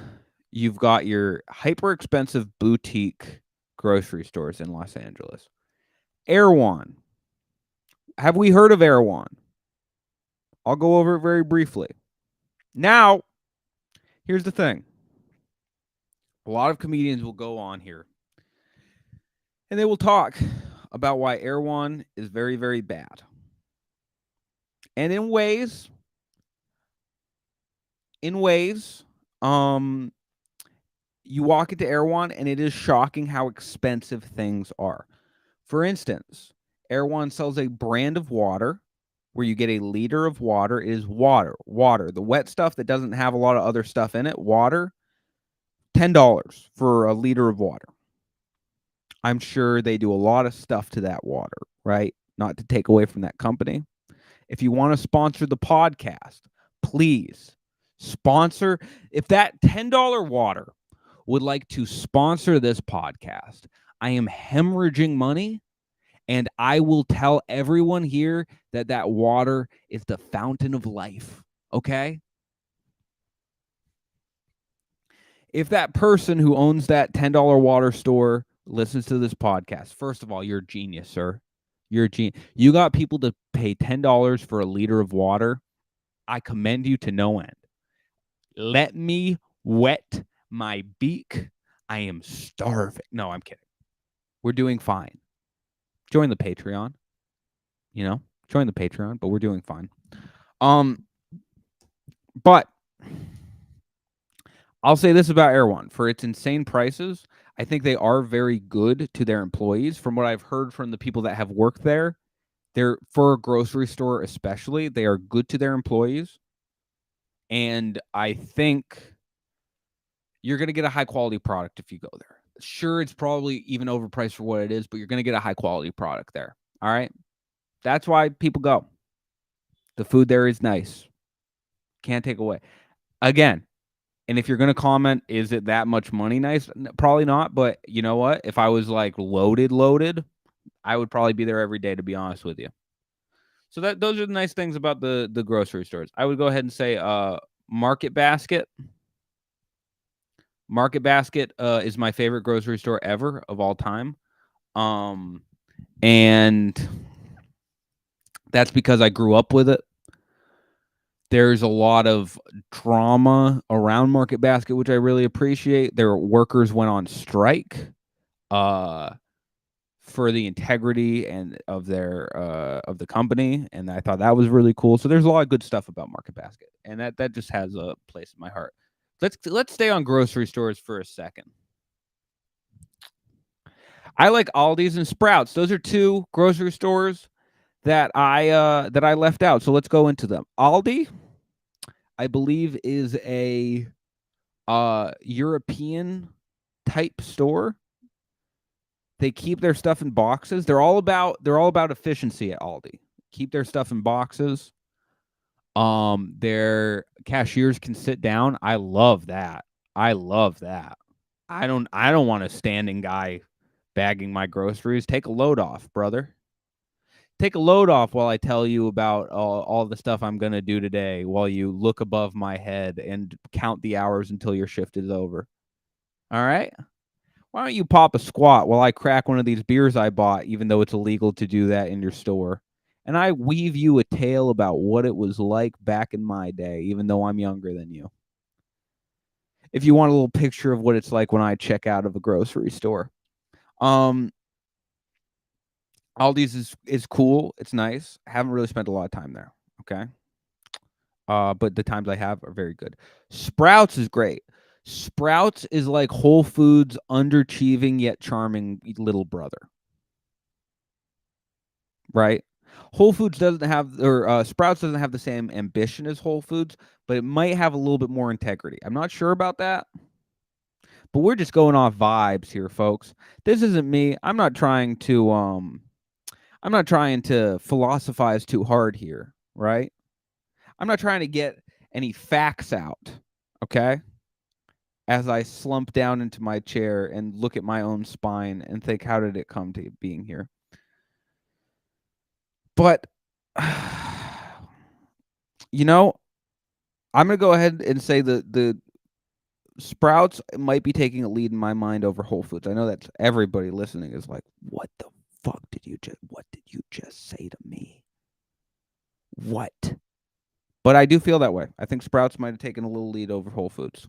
you've got your hyper expensive boutique grocery stores in Los Angeles. Erewhon. Have we heard of Erewhon? I'll go over it very briefly. Now, here's the thing. A lot of comedians will go on here and they will talk about why Erewhon is very, very bad. And in ways, you walk into Erewhon and it is shocking how expensive things are. For instance, Erewhon sells a brand of water where you get a liter of water. It is water. The wet stuff that doesn't have a lot of other stuff in it, water, $10 for a liter of water. I'm sure they do a lot of stuff to that water, right? Not to take away from that company. If you want to sponsor the podcast, please sponsor. If that $10 water would like to sponsor this podcast, I am hemorrhaging money, and I will tell everyone here that that water is the fountain of life, okay? If that person who owns that $10 water store listens to this podcast, first of all, you're a genius, sir. You're a genius. You got people to pay $10 for a liter of water. I commend you to no end. Let me wet my beak. I am starving. No, I'm kidding. We're doing fine. Join the Patreon. Join the Patreon, but we're doing fine. But I'll say this about Erewhon. For its insane prices, I think they are very good to their employees. From what I've heard from the people that have worked there, they're, for a grocery store especially, they are good to their employees. And I think you're going to get a high quality product if you go there. Sure, it's probably even overpriced for what it is, but you're going to get a high quality product there. All right? That's why people go. The food there is nice. Can't take away. Again, and if you're going to comment, is it that much money nice? Probably not, but you know what? If I was like loaded, I would probably be there every day, to be honest with you. So those are the nice things about the grocery stores. I would go ahead and say Market Basket. Market Basket is my favorite grocery store ever of all time. And that's because I grew up with it. There's a lot of drama around Market Basket, which I really appreciate. Their workers went on strike for the integrity and of the company, and I thought that was really cool. So there's a lot of good stuff about Market Basket, and that just has a place in my heart. Let's stay on grocery stores for a second. I like Aldi's and Sprouts. Those are two grocery stores that I left out. So let's go into them. Aldi, I believe, is a European type store. They keep their stuff in boxes. They're all about efficiency at Aldi. Keep their stuff in boxes. Their cashiers can sit down. I love that. I don't want a standing guy bagging my groceries. Take a load off, brother. Take a load off while I tell you about all the stuff I'm going to do today while you look above my head and count the hours until your shift is over. All right? Why don't you pop a squat while I crack one of these beers I bought, even though it's illegal to do that in your store? And I weave you a tale about what it was like back in my day, even though I'm younger than you. If you want a little picture of what it's like when I check out of a grocery store. Aldi's is cool. It's nice. I haven't really spent a lot of time there. Okay. But the times I have are very good. Sprouts is great. Sprouts is like Whole Foods' underachieving yet charming little brother. Right? Whole Foods doesn't have, or Sprouts doesn't have the same ambition as Whole Foods, but it might have a little bit more integrity. I'm not sure about that. But we're just going off vibes here, folks. This isn't me. I'm not trying to philosophize too hard here, right? I'm not trying to get any facts out, okay? As I slump down into my chair and look at my own spine and think, how did it come to being here? But, you know, I'm going to go ahead and say the Sprouts might be taking a lead in my mind over Whole Foods. I know that everybody listening is like, what the fuck did you just say to me? What? But I do feel that way. I think Sprouts might have taken a little lead over Whole Foods.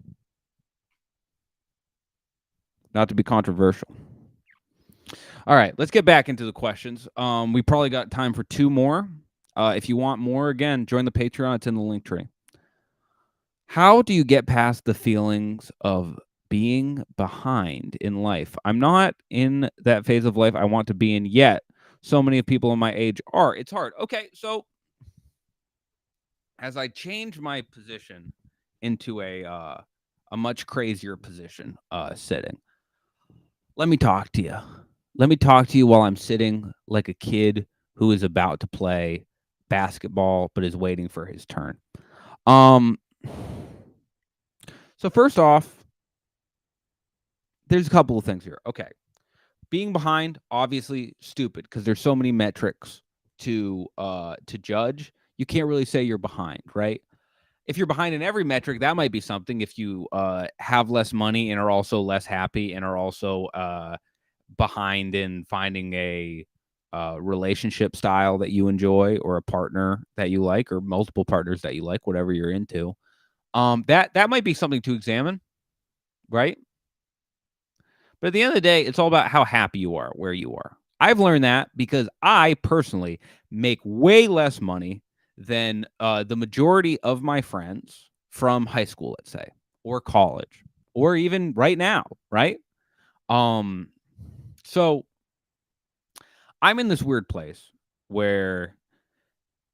Not to be controversial. All right, let's get back into the questions. We probably got time for 2 more. If you want more, again, join the Patreon. It's in the link tree. How do you get past the feelings of being behind in life? I'm not in that phase of life I want to be in yet. So many people in my age are. It's hard. Okay, so as I change my position into a much crazier position sitting, let me talk to you. Let me talk to you while I'm sitting like a kid who is about to play basketball but is waiting for his turn. So first off, there's a couple of things here. Okay. Being behind, obviously stupid because there's so many metrics to judge. You can't really say you're behind, right? If you're behind in every metric, that might be something. If you have less money and are also less happy and are also behind in finding a relationship style that you enjoy or a partner that you like or multiple partners that you like, whatever you're into, that might be something to examine, right? But at the end of the day, it's all about how happy you are where you are. I've learned that because I personally make way less money than the majority of my friends from high school, let's say, or college, or even right now, right? So I'm in this weird place where,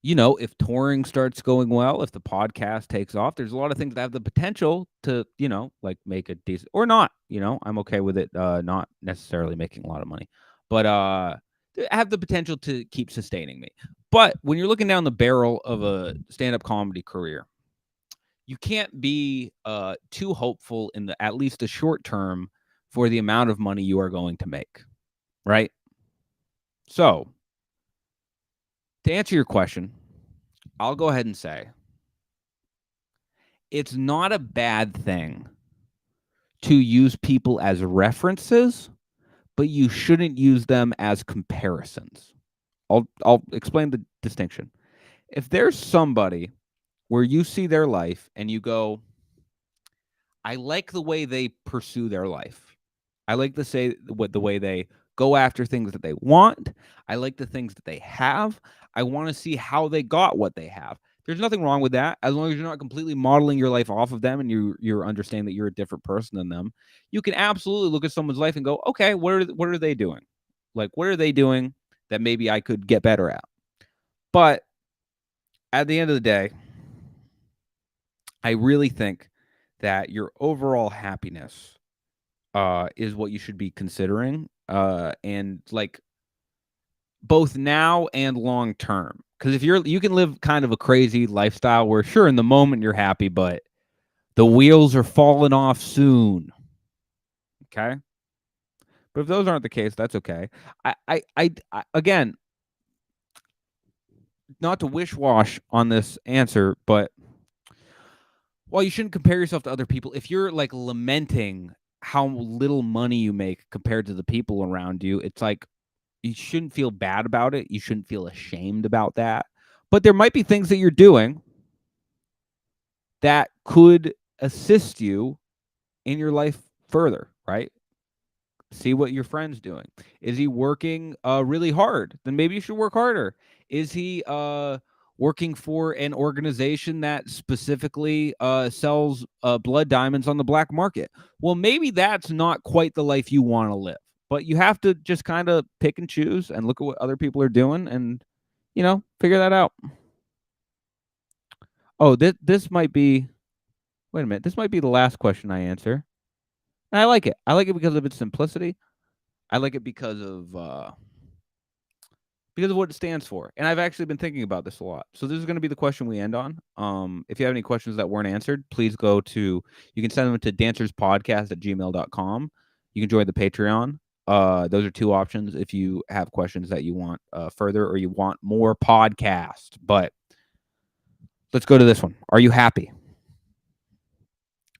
if touring starts going well, if the podcast takes off, there's a lot of things that have the potential to, like make a decent or not, I'm okay with it not necessarily making a lot of money, but have the potential to keep sustaining me. But when you're looking down the barrel of a stand-up comedy career, you can't be too hopeful in at least the short term for the amount of money you are going to make, right? So, to answer your question, I'll go ahead and say it's not a bad thing to use people as references, but you shouldn't use them as comparisons. I'll explain the distinction. If there's somebody where you see their life and you go, I like the way they pursue their life. I like the way they go after things that they want. I like the things that they have. I want to see how they got what they have. There's nothing wrong with that as long as you're not completely modeling your life off of them and you're understanding that you're a different person than them. You can absolutely look at someone's life and go, okay, what are they doing? Like, what are they doing that maybe I could get better at? But at the end of the day, I really think that your overall happiness is what you should be considering, and like both now and long term. Because if you can live kind of a crazy lifestyle where sure in the moment you're happy, but the wheels are falling off soon. Okay. But if those aren't the case, that's okay. I again, not to wish wash on this answer, but while you shouldn't compare yourself to other people, if you're like lamenting how little money you make compared to the people around you, it's like you shouldn't feel bad about it. You shouldn't feel ashamed about that. But there might be things that you're doing that could assist you in your life further, right? See what your friend's doing. Is he working really hard? Then maybe you should work harder. Is he working for an organization that specifically sells blood diamonds on the black market? Well, maybe that's not quite the life you want to live. But you have to just kind of pick and choose and look at what other people are doing and, figure that out. Oh, this might be, wait a minute, this might be the last question I answer. And I like it. I like it because of its simplicity. I like it because of what it stands for. And I've actually been thinking about this a lot. So this is going to be the question we end on. If you have any questions that weren't answered, please you can send them to dancerspodcast@gmail.com. You can join the Patreon. Those are two options if you have questions that you want further or you want more podcast. But let's go to this one. Are you happy?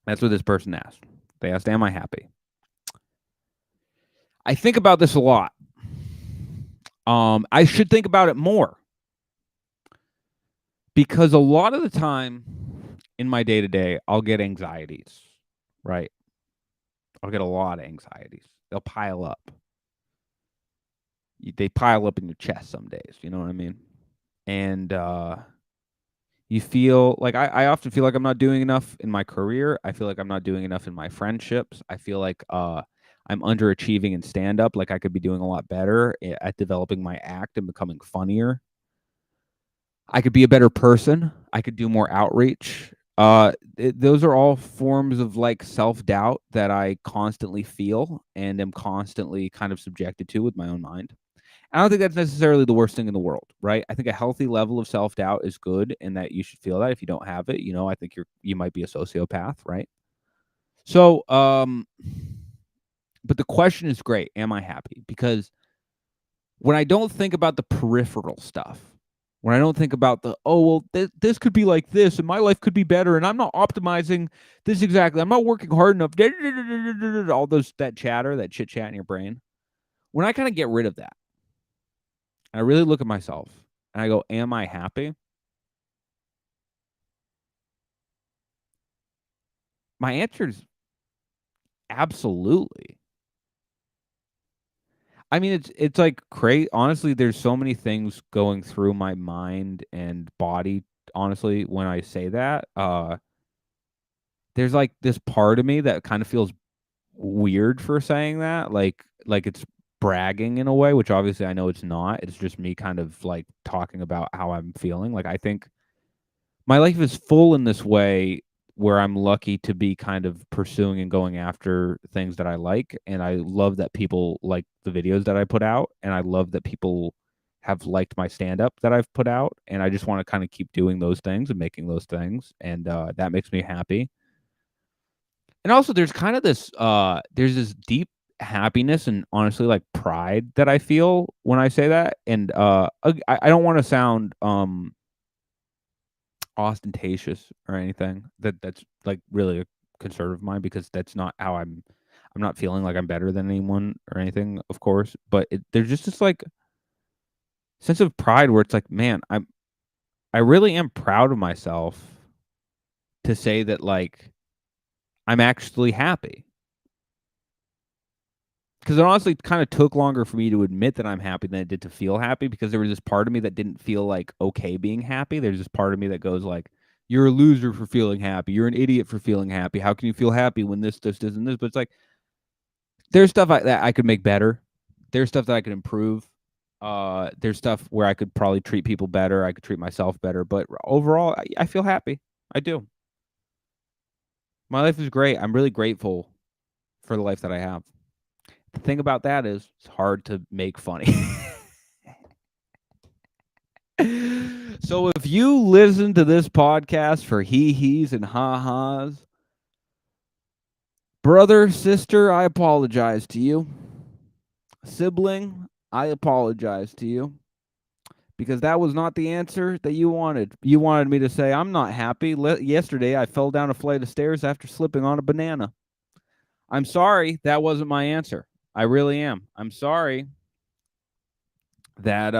That's what this person asked. They asked, am I happy? I think about this a lot. I should think about it more because a lot of the time in my day-to-day, I'll get anxieties, right? I'll get a lot of anxieties. They'll pile up. They pile up in your chest some days, you know what I mean? And you feel like I often feel like I'm not doing enough in my career. I feel like I'm not doing enough in my friendships. I feel like I'm underachieving in stand-up. Like I could be doing a lot better at developing my act and becoming funnier. I could be a better person. I could do more outreach. Those are all forms of like self-doubt that I constantly feel and am constantly kind of subjected to with my own mind. I don't think that's necessarily the worst thing in the world, right? I think a healthy level of self-doubt is good and that you should feel that. If you don't have it, I think you might be a sociopath, right? So, but the question is great. Am I happy? Because when I don't think about the peripheral stuff, when I don't think about this could be like this and my life could be better and I'm not optimizing this exactly. I'm not working hard enough. All that chatter, that chit chat in your brain. When I kind of get rid of that, I really look at myself and I go, am I happy? My answer is absolutely. I mean, it's like crazy. Honestly, there's so many things going through my mind and body. Honestly, when I say that, there's like this part of me that kind of feels weird for saying that, like it's bragging in a way, which obviously I know it's not. It's just me kind of like talking about how I'm feeling. Like I think my life is full in this way where I'm lucky to be kind of pursuing and going after things that I like. And I love that people like the videos that I put out. And I love that people have liked my stand up that I've put out. And I just want to kind of keep doing those things and making those things. And that makes me happy. And also there's kind of there's this deep happiness and honestly like pride that I feel when I say that. And I don't want to sound ostentatious or anything. That's like really a concern of mine because that's not how I'm not feeling like I'm better than anyone or anything, of course, but there's just this like sense of pride where it's like, man, I really am proud of myself to say that like I'm actually happy. Because it honestly kind of took longer for me to admit that I'm happy than it did to feel happy because there was this part of me that didn't feel like okay being happy. There's this part of me that goes like, you're a loser for feeling happy. You're an idiot for feeling happy. How can you feel happy when this, and this? But it's like, there's stuff that I could make better. There's stuff that I could improve. There's stuff where I could probably treat people better. I could treat myself better. But overall, I feel happy. I do. My life is great. I'm really grateful for the life that I have. The thing about that is it's hard to make funny. So if you listen to this podcast for hee-hees and ha-has, brother, sister, I apologize to you. Sibling, I apologize to you. Because that was not the answer that you wanted. You wanted me to say, I'm not happy. Yesterday, I fell down a flight of stairs after slipping on a banana. I'm sorry. That wasn't my answer. I really am. I'm sorry that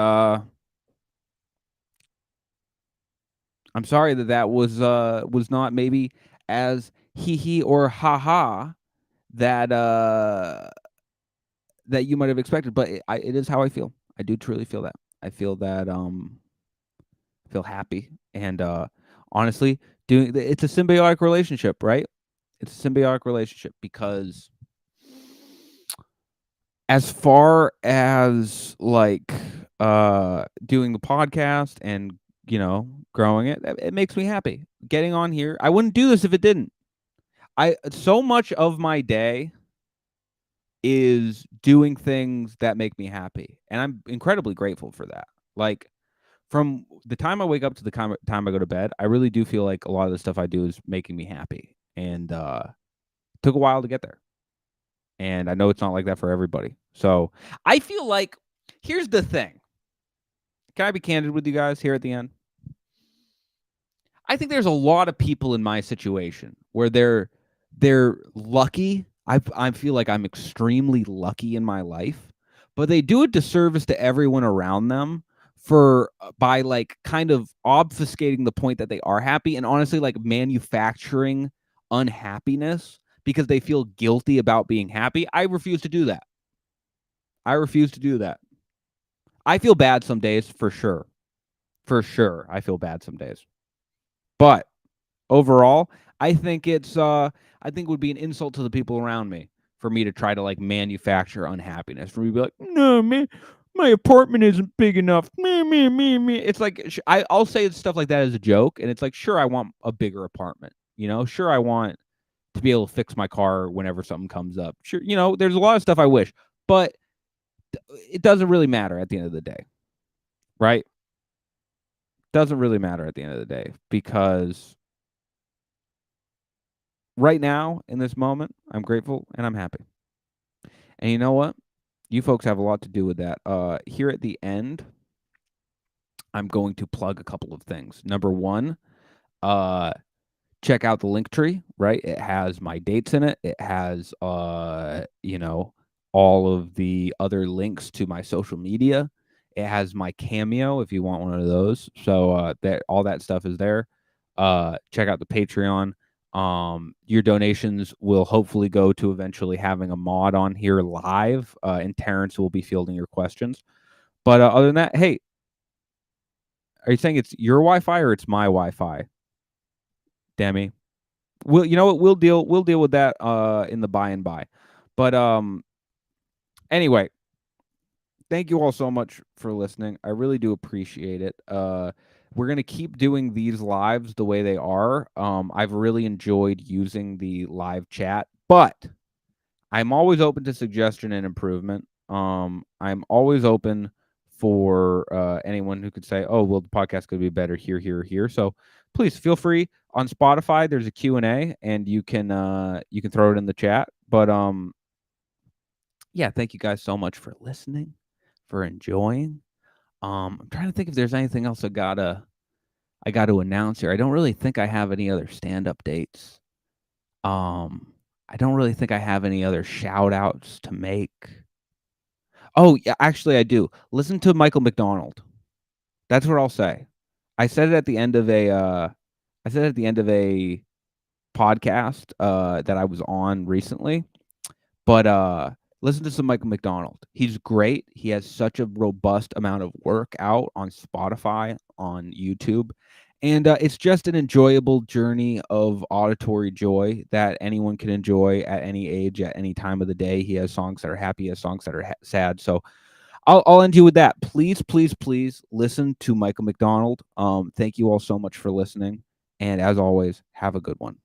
that was not maybe as hee-hee or ha-ha that that you might have expected, but it is how I feel. I do truly feel that. I feel that feel happy, and honestly, it's a symbiotic relationship, right? It's a symbiotic relationship because as far as like doing the podcast and growing it makes me happy. Getting on here, I wouldn't do this if it didn't. So much of my day is doing things that make me happy, and I'm incredibly grateful for that. Like, from the time I wake up to the time I go to bed, I really do feel like a lot of the stuff I do is making me happy, and took a while to get there. And I know it's not like that for everybody. So I feel like, here's the thing. Can I be candid with you guys here at the end? I think there's a lot of people in my situation where they're lucky. I feel like I'm extremely lucky in my life, but they do a disservice to everyone around them by like kind of obfuscating the point that they are happy, and honestly like manufacturing unhappiness because they feel guilty about being happy. I refuse to do that. I feel bad some days, for sure. For sure, I feel bad some days. But overall, I think it would be an insult to the people around me for me to try to like manufacture unhappiness. For me to be like, no, man, my apartment isn't big enough. Me. It's like I'll say stuff like that as a joke, and it's like, sure, I want a bigger apartment. Sure, I want to be able to fix my car whenever something comes up. Sure, there's a lot of stuff I wish, but it doesn't really matter at the end of the day, right? Doesn't really matter at the end of the day, because right now in this moment, I'm grateful and I'm happy. And you know what? You folks have a lot to do with that. Here at the end, I'm going to plug a couple of things. Number one, check out the link tree, right? It has my dates in it. It has all of the other links to my social media. It has my Cameo if you want one of those. So that all that stuff is there. Check out the Patreon. Your donations will hopefully go to eventually having a mod on here live, and Terrence will be fielding your questions. But other than that, hey, are you saying it's your Wi-Fi or it's my Wi-Fi, Demi? You know what? We'll deal with that in the by and by. But anyway, thank you all so much for listening. I really do appreciate it. We're going to keep doing these lives the way they are. I've really enjoyed using the live chat, but I'm always open to suggestion and improvement. I'm always open for anyone who could say, oh, well, the podcast could be better here, here, here. So please feel free. On Spotify, there's a Q&A, and you can throw it in the chat. But yeah, thank you guys so much for listening, for enjoying. I'm trying to think if there's anything else I gotta announce here. I don't really think I have any other stand-up dates. I don't really think I have any other shout-outs to make. Oh, yeah, actually I do. Listen to Michael McDonald. That's what I'll say. I said it at the end of a podcast that I was on recently. But listen to some Michael McDonald. He's great. He has such a robust amount of work out on Spotify, on YouTube. And it's just an enjoyable journey of auditory joy that anyone can enjoy at any age, at any time of the day. He has songs that are happy, he has songs that are sad. So I'll end you with that. Please, please, please listen to Michael McDonald. Thank you all so much for listening. And as always, have a good one.